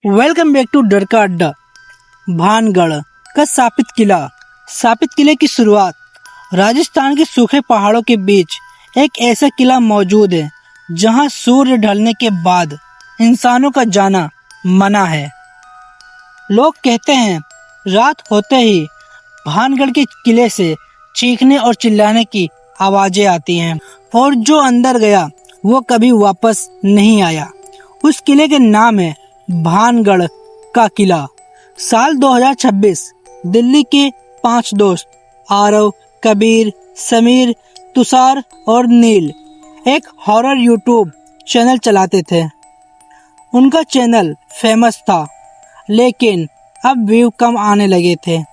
Welcome back to डर का अड्डा। भानगढ़ का स्थापित किले की शुरुआत। राजस्थान के सूखे पहाड़ों के बीच एक ऐसा किला मौजूद है जहां सूर्य ढलने के बाद इंसानों का जाना मना है। लोग कहते हैं रात होते ही भानगढ़ के किले से चीखने और चिल्लाने की आवाजें आती हैं और जो अंदर गया वो कभी वापस नहीं आया। उस किले के नाम है भानगढ़ का किला। साल 2026। दिल्ली के 5 दोस्त आरव, कबीर, समीर, तुषार और नील एक हॉरर यूट्यूब चैनल चलाते थे। उनका चैनल फेमस था लेकिन अब व्यू कम आने लगे थे।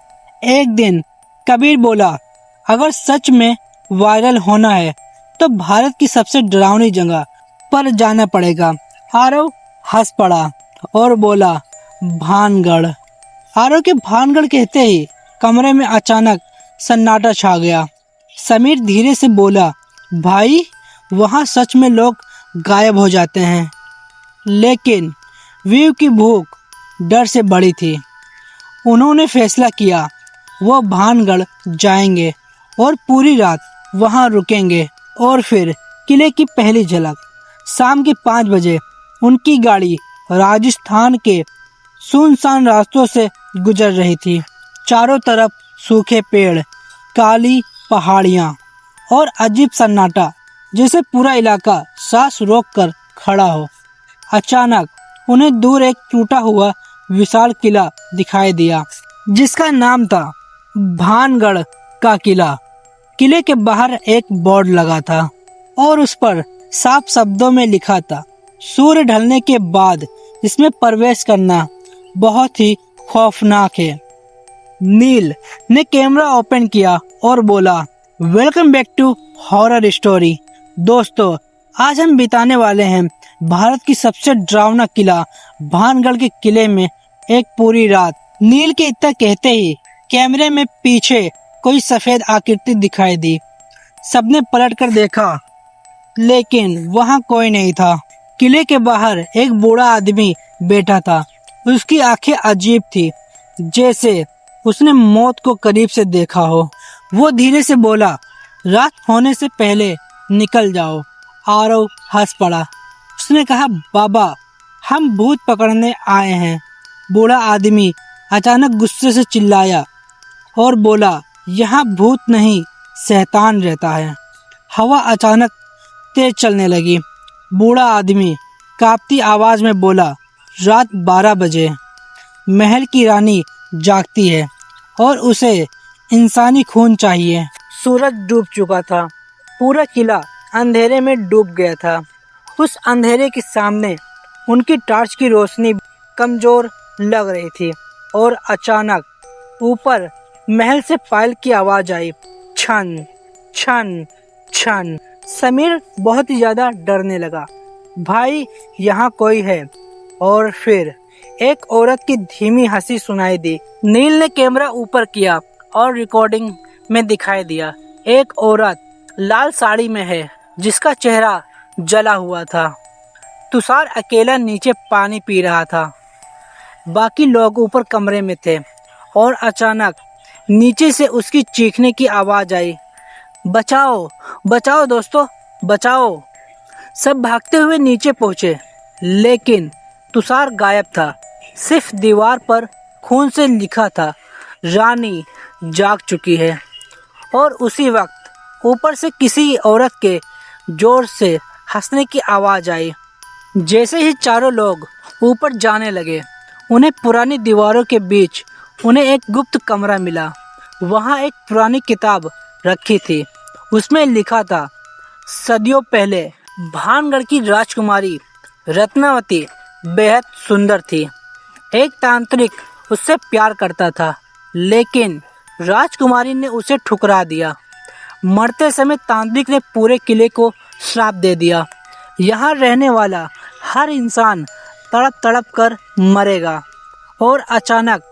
एक दिन कबीर बोला, अगर सच में वायरल होना है तो भारत की सबसे डरावनी जगह पर जाना पड़ेगा। आरव हंस पड़ा और बोला, भानगढ़। आरव के भानगढ़ कहते ही कमरे में अचानक सन्नाटा छा गया। समीर धीरे से बोला, भाई वहाँ सच में लोग गायब हो जाते हैं। लेकिन व्यू की भूख डर से बड़ी थी। उन्होंने फैसला किया वो भानगढ़ जाएंगे और पूरी रात वहाँ रुकेंगे। और फिर किले की पहली झलक। शाम के 5 बजे उनकी गाड़ी राजस्थान के सुनसान रास्तों से गुजर रही थी। चारों तरफ सूखे पेड़, काली पहाड़ियाँ और अजीब सन्नाटा, जैसे पूरा इलाका सांस रोक कर खड़ा हो। अचानक उन्हें दूर एक टूटा हुआ विशाल किला दिखाई दिया जिसका नाम था भानगढ़ का किला। किले के बाहर एक बोर्ड लगा था और उस पर साफ शब्दों में लिखा था, सूर्य ढलने के बाद इसमें प्रवेश करना बहुत ही खौफनाक है। नील ने कैमरा ओपन किया और बोला, welcome back to horror story. दोस्तों, आज हम बिताने वाले हैं भारत की सबसे डरावना किला भानगढ़ के किले में एक पूरी रात। नील के इतना कहते ही कैमरे में पीछे कोई सफेद आकृति दिखाई दी। सबने पलट कर देखा लेकिन वहाँ कोई नहीं था। किले के बाहर एक बूढ़ा आदमी बैठा था। उसकी आंखें अजीब थी, जैसे उसने मौत को करीब से देखा हो। वो धीरे से बोला, रात होने से पहले निकल जाओ। आरव हंस पड़ा। उसने कहा, बाबा हम भूत पकड़ने आए हैं। बूढ़ा आदमी अचानक गुस्से से चिल्लाया और बोला, यहाँ भूत नहीं शैतान रहता है। हवा अचानक तेज चलने लगी। बूढ़ा आदमी कांपती आवाज में बोला, रात 12 बजे महल की रानी जागती है और उसे इंसानी खून चाहिए। सूरज डूब चुका था। पूरा किला अंधेरे में डूब गया था। उस अंधेरे के सामने उनकी टॉर्च की रोशनी कमजोर लग रही थी और अचानक ऊपर महल से फाइल की आवाज आई, छन छन छन। समीर बहुत ही ज्यादा डरने लगा। भाई यहाँ कोई है। और फिर एक औरत की धीमी हंसी सुनाई दी। नील ने कैमरा ऊपर किया और रिकॉर्डिंग में दिखाई दिया। एक औरत लाल साड़ी में है जिसका चेहरा जला हुआ था। तुषार अकेला नीचे पानी पी रहा था। बाकी लोग ऊपर कमरे में थे और अचानक नीचे से उसकी चीखने की आवाज आई, बचाओ बचाओ दोस्तों बचाओ। सब भागते हुए नीचे पहुंचे लेकिन तुषार गायब था। सिर्फ दीवार पर खून से लिखा था, रानी जाग चुकी है। और उसी वक्त ऊपर से किसी औरत के जोर से हंसने की आवाज आई। जैसे ही चारों लोग ऊपर जाने लगे, उन्हें पुरानी दीवारों के बीच उन्हें एक गुप्त कमरा मिला। वहाँ एक पुरानी किताब रखी थी। उसमें लिखा था, सदियों पहले भानगढ़ की राजकुमारी रत्नावती बेहद सुंदर थी। एक तांत्रिक उससे प्यार करता था लेकिन राजकुमारी ने उसे ठुकरा दिया। मरते समय तांत्रिक ने पूरे किले को श्राप दे दिया, यहाँ रहने वाला हर इंसान तड़प तड़प कर मरेगा। और अचानक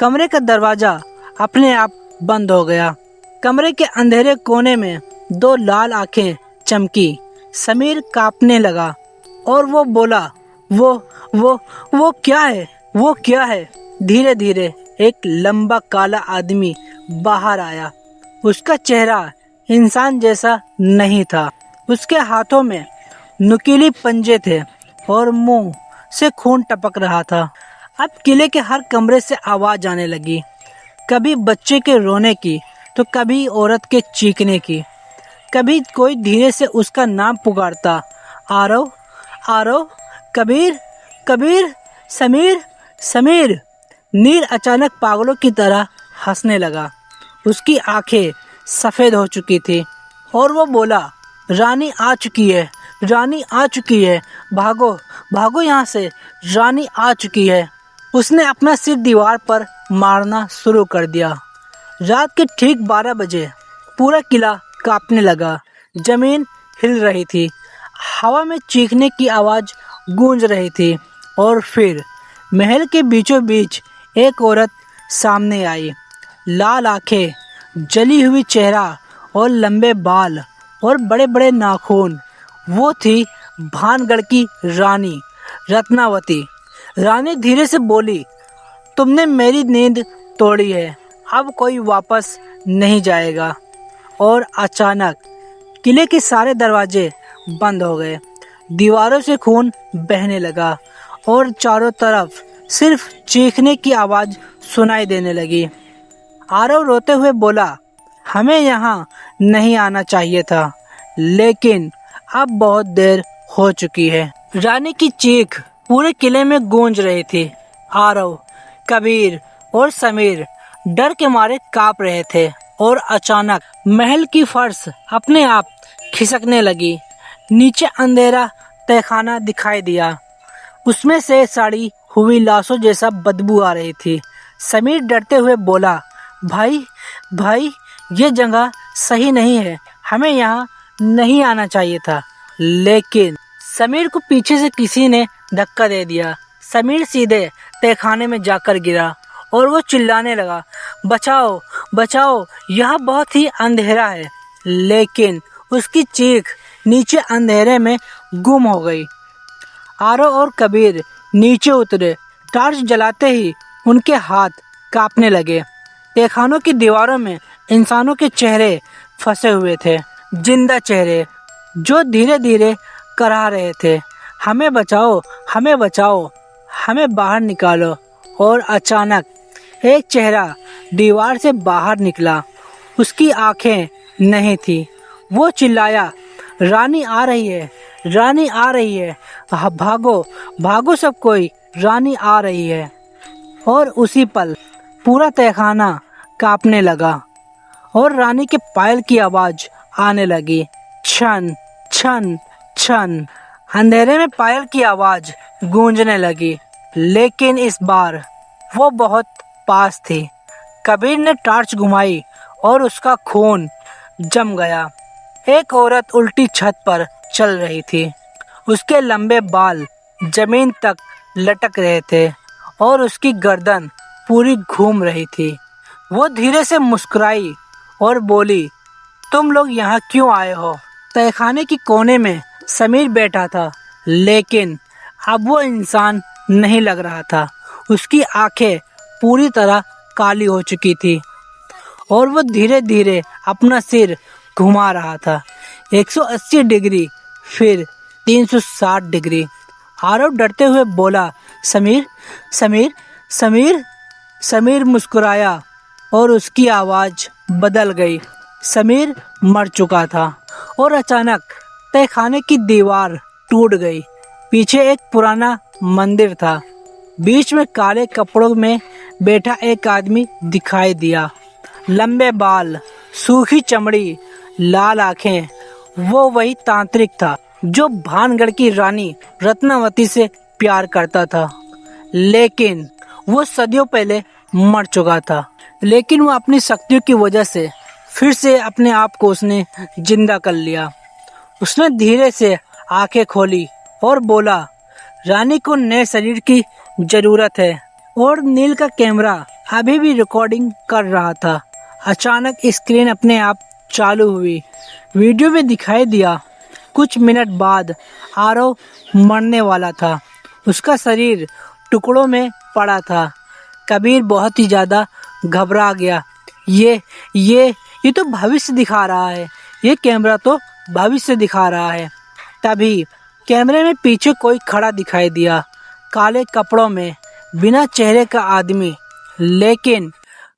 कमरे का दरवाजा अपने आप बंद हो गया। कमरे के अंधेरे कोने में 2 लाल आंखें चमकी। समीर कांपने लगा और वो बोला, वो वो वो क्या है? वो क्या है? धीरे धीरे एक लंबा काला आदमी बाहर आया। उसका चेहरा इंसान जैसा नहीं था। उसके हाथों में नुकीली पंजे थे और मुंह से खून टपक रहा था। अब किले के हर कमरे से आवाज आने लगी, कभी बच्चे के रोने की तो कभी औरत के चीखने की। कभी कोई धीरे से उसका नाम पुकारता, आरव आरव, कबीर कबीर, समीर समीर। नीर अचानक पागलों की तरह हंसने लगा। उसकी आंखें सफ़ेद हो चुकी थी और वो बोला, रानी आ चुकी है, रानी आ चुकी है, भागो भागो यहाँ से, रानी आ चुकी है। उसने अपना सिर दीवार पर मारना शुरू कर दिया। रात के ठीक 12 बजे पूरा किला कांपने लगा। जमीन हिल रही थी, हवा में चीखने की आवाज़ गूंज रही थी और फिर महल के बीचों बीच एक औरत सामने आई। लाल आंखें, जली हुई चेहरा और लंबे बाल और बड़े बड़े नाखून। वो थी भानगढ़ की रानी रत्नावती। रानी धीरे से बोली, तुमने मेरी नींद तोड़ी है, अब कोई वापस नहीं जाएगा। और अचानक किले के सारे दरवाजे बंद हो गए। दीवारों से खून बहने लगा और चारों तरफ सिर्फ चीखने की आवाज़ सुनाई देने लगी। आरव रोते हुए बोला, हमें यहाँ नहीं आना चाहिए था, लेकिन अब बहुत देर हो चुकी है। रानी की चीख पूरे किले में गूंज रही थी। आरव, कबीर और समीर डर के मारे कांप रहे थे और अचानक महल की फर्श अपने आप खिसकने लगी। नीचे अंधेरा तहखाना दिखाई दिया। उसमें से सड़ी हुई लाशों जैसा बदबू आ रही थी। समीर डरते हुए बोला, भाई भाई, ये जगह सही नहीं है, हमें यहाँ नहीं आना चाहिए था। लेकिन समीर को पीछे से किसी ने धक्का दे दिया। समीर सीधे तहखाने में जाकर गिरा और वो चिल्लाने लगा, बचाओ बचाओ, यह बहुत ही अंधेरा है। लेकिन उसकी चीख नीचे अंधेरे में गुम हो गई। आरव और कबीर नीचे उतरे। टॉर्च जलाते ही उनके हाथ कांपने लगे। तहखानों की दीवारों में इंसानों के चेहरे फंसे हुए थे, जिंदा चेहरे जो धीरे धीरे कराह रहे थे, हमें बचाओ, हमें बचाओ, हमें बाहर निकालो। और अचानक एक चेहरा दीवार से बाहर निकला। उसकी आंखें नहीं थी। वो चिल्लाया, रानी आ रही है, रानी आ रही है, भागो भागो सब कोई, रानी आ रही है। और उसी पल पूरा तहखाना कांपने लगा और रानी के पायल की आवाज आने लगी, छन छन छन। अंधेरे में पायल की आवाज गूंजने लगी, लेकिन इस बार वो बहुत पास थी। कबीर ने टॉर्च घुमाई और उसका खून जम गया। एक औरत उल्टी छत पर चल रही थी। उसके लंबे बाल जमीन तक लटक रहे थे और उसकी गर्दन पूरी घूम रही थी। वो धीरे से मुस्कुराई और बोली, तुम लोग यहाँ क्यों आए हो? तहखाने की कोने में समीर बैठा था, लेकिन अब वो इंसान नहीं लग रहा था। उसकी आंखें पूरी तरह काली हो चुकी थी और वो धीरे धीरे अपना सिर घुमा रहा था, 180 डिग्री, फिर 360 डिग्री। आरव डरते हुए बोला, समीर समीर समीर। समीर मुस्कुराया और उसकी आवाज़ बदल गई। समीर मर चुका था। और अचानक तहखाने की दीवार टूट गई। पीछे एक पुराना मंदिर था। बीच में काले कपड़ों में बैठा एक आदमी दिखाई दिया। लंबे बाल, सूखी चमड़ी, लाल आंखें। वो वही तांत्रिक था जो भानगढ़ की रानी रत्नावती से प्यार करता था, लेकिन वो सदियों पहले मर चुका था। लेकिन वो अपनी शक्तियों की वजह से फिर से अपने आप को उसने जिंदा कर लिया। उसने धीरे से आंखें खोली और बोला, रानी को नए शरीर की जरूरत है। और नील का कैमरा अभी भी रिकॉर्डिंग कर रहा था। अचानक स्क्रीन अपने आप चालू हुई। वीडियो में दिखाई दिया कुछ मिनट बाद आरव मरने वाला था। उसका शरीर टुकड़ों में पड़ा था। कबीर बहुत ही ज्यादा घबरा गया। ये तो भविष्य दिखा रहा है, ये कैमरा तो भविष्य दिखा रहा है। तभी कैमरे में पीछे कोई खड़ा दिखाई दिया, काले कपड़ों में, बिना चेहरे का आदमी। लेकिन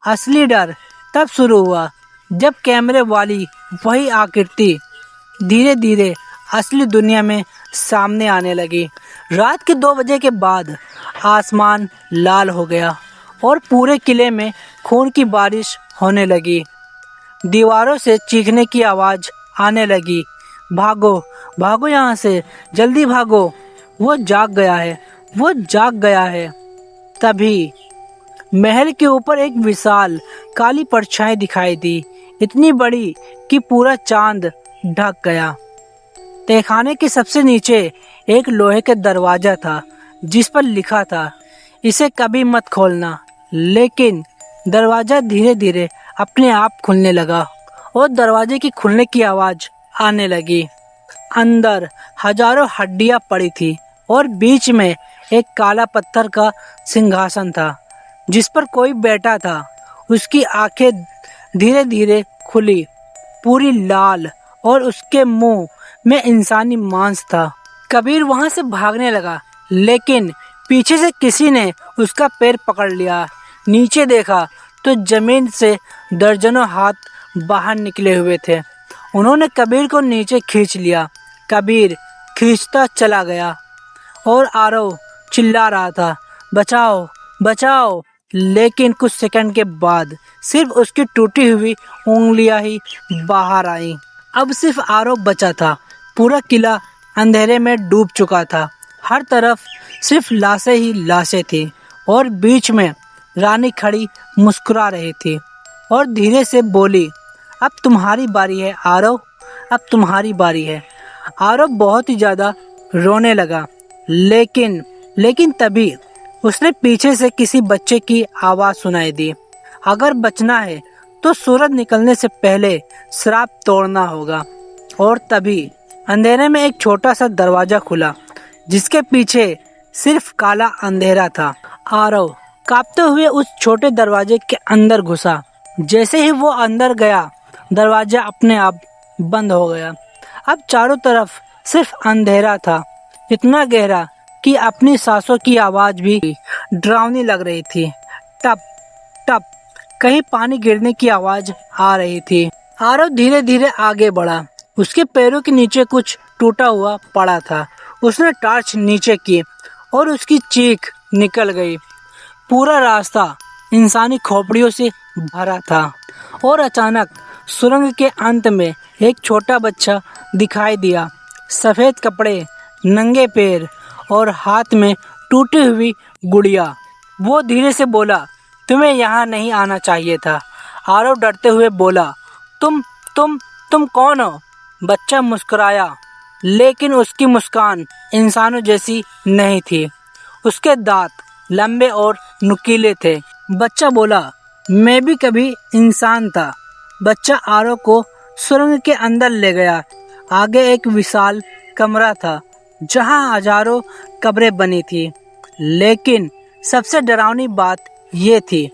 असली डर तब शुरू हुआ जब कैमरे वाली वही आकृति धीरे धीरे असली दुनिया में सामने आने लगी। रात के 2 बजे के बाद आसमान लाल हो गया और पूरे किले में खून की बारिश होने लगी। दीवारों से चीखने की आवाज आने लगी, भागो भागो यहाँ से, जल्दी भागो, वो जाग गया है, वो जाग गया है। तभी महल के ऊपर एक विशाल काली परछाई दिखाई दी, इतनी बड़ी कि पूरा चांद ढक गया। तहखाने के सबसे नीचे एक लोहे का दरवाजा था जिस पर लिखा था, इसे कभी मत खोलना। लेकिन दरवाजा धीरे धीरे अपने आप खुलने लगा और दरवाजे की खुलने की आवाज आने लगी। अंदर हजारों हड्डियां पड़ी थी और बीच में एक काला पत्थर का सिंहासन था जिस पर कोई बैठा था। उसकी आंखें धीरे धीरे खुली, पूरी लाल, और उसके मुंह में इंसानी मांस था। कबीर वहां से भागने लगा, लेकिन पीछे से किसी ने उसका पैर पकड़ लिया। नीचे देखा तो जमीन से दर्जनों हाथ बाहर निकले हुए थे। उन्होंने कबीर को नीचे खींच लिया। कबीर खींचता चला गया और आरव चिल्ला रहा था, बचाओ बचाओ। लेकिन कुछ सेकंड के बाद सिर्फ उसकी टूटी हुई उंगलियां ही बाहर आईं। अब सिर्फ आरव बचा था। पूरा किला अंधेरे में डूब चुका था। हर तरफ सिर्फ लाशें ही लाशें थी और बीच में रानी खड़ी मुस्कुरा रही थी और धीरे से बोली, अब तुम्हारी बारी है आरव, अब तुम्हारी बारी है। आरव बहुत ही ज्यादा रोने लगा। लेकिन तभी उसने पीछे से किसी बच्चे की आवाज सुनाई दी, अगर बचना है तो सूरज निकलने से पहले श्राप तोड़ना होगा। और तभी अंधेरे में एक छोटा सा दरवाजा खुला जिसके पीछे सिर्फ काला अंधेरा था। आरव कांपते हुए उस छोटे दरवाजे के अंदर घुसा। जैसे ही वो अंदर गया, दरवाजा अपने आप बंद हो गया। अब चारों तरफ सिर्फ अंधेरा था, इतना गहरा कि अपनी सांसों की आवाज भी डरावनी लग रही थी। टप टप कहीं पानी गिरने की आवाज आ रही थी। आरव धीरे धीरे आगे बढ़ा। उसके पैरों के नीचे कुछ टूटा हुआ पड़ा था। उसने टॉर्च नीचे की और उसकी चीख निकल गई। पूरा रास्ता इंसानी खोपड़ियों से भरा था और अचानक सुरंग के अंत में एक छोटा बच्चा दिखाई दिया। सफेद कपड़े, नंगे पैर और हाथ में टूटी हुई गुड़िया। वो धीरे से बोला, तुम्हें यहाँ नहीं आना चाहिए था। आरव डरते हुए बोला, तुम कौन हो? बच्चा मुस्कुराया, लेकिन उसकी मुस्कान इंसानों जैसी नहीं थी। उसके दांत लंबे और नुकीले थे। बच्चा बोला, मैं भी कभी इंसान था। बच्चा आरव को सुरंग के अंदर ले गया। आगे एक विशाल कमरा था जहां हजारों कब्रें बनी थी। लेकिन सबसे डरावनी बात ये थी,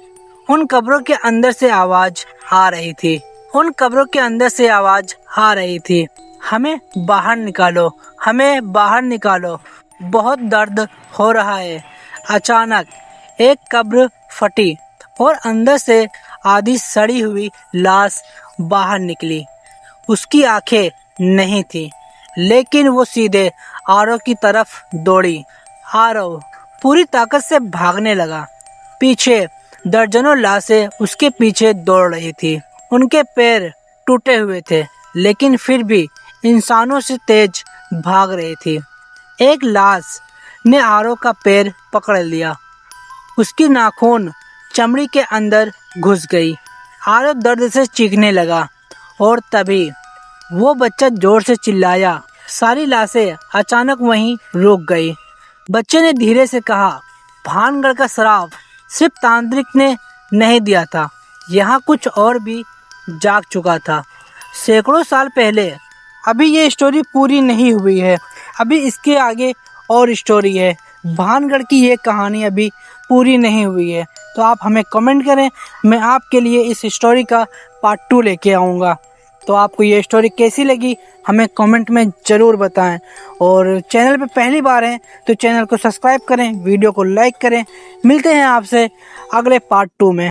उन कब्रों के अंदर से आवाज आ रही थी। उन कब्रों के अंदर से आवाज आ रही थी, हमें बाहर निकालो, हमें बाहर निकालो, बहुत दर्द हो रहा है। अचानक एक कब्र फटी और अंदर से आधी सड़ी हुई लाश बाहर निकली। उसकी आंखें नहीं थी, लेकिन वो सीधे आरव की तरफ दौड़ी। आरव पूरी ताकत से भागने लगा। पीछे दर्जनों लाशें उसके पीछे दौड़ रही थी। उनके पैर टूटे हुए थे, लेकिन फिर भी इंसानों से तेज भाग रही थी। एक लाश ने आरव का पैर पकड़ लिया। उसकी नाखून चमड़ी के अंदर घुस गई। आरव दर्द से चीखने लगा और तभी वो बच्चा जोर से चिल्लाया। सारी लाशें अचानक वहीं रुक गई। बच्चे ने धीरे से कहा, भानगढ़ का श्राप सिर्फ तांत्रिक ने नहीं दिया था, यहाँ कुछ और भी जाग चुका था सैकड़ों साल पहले। अभी ये स्टोरी पूरी नहीं हुई है, अभी इसके आगे और स्टोरी है भानगढ़ की ये कहानी अभी पूरी नहीं हुई है, तो आप हमें कमेंट करें, मैं आपके लिए इस स्टोरी का पार्ट 2 लेके आऊँगा। तो आपको ये स्टोरी कैसी लगी हमें कमेंट में ज़रूर बताएं, और चैनल पे पहली बार हैं तो चैनल को सब्सक्राइब करें, वीडियो को लाइक करें। मिलते हैं आपसे अगले पार्ट 2 में।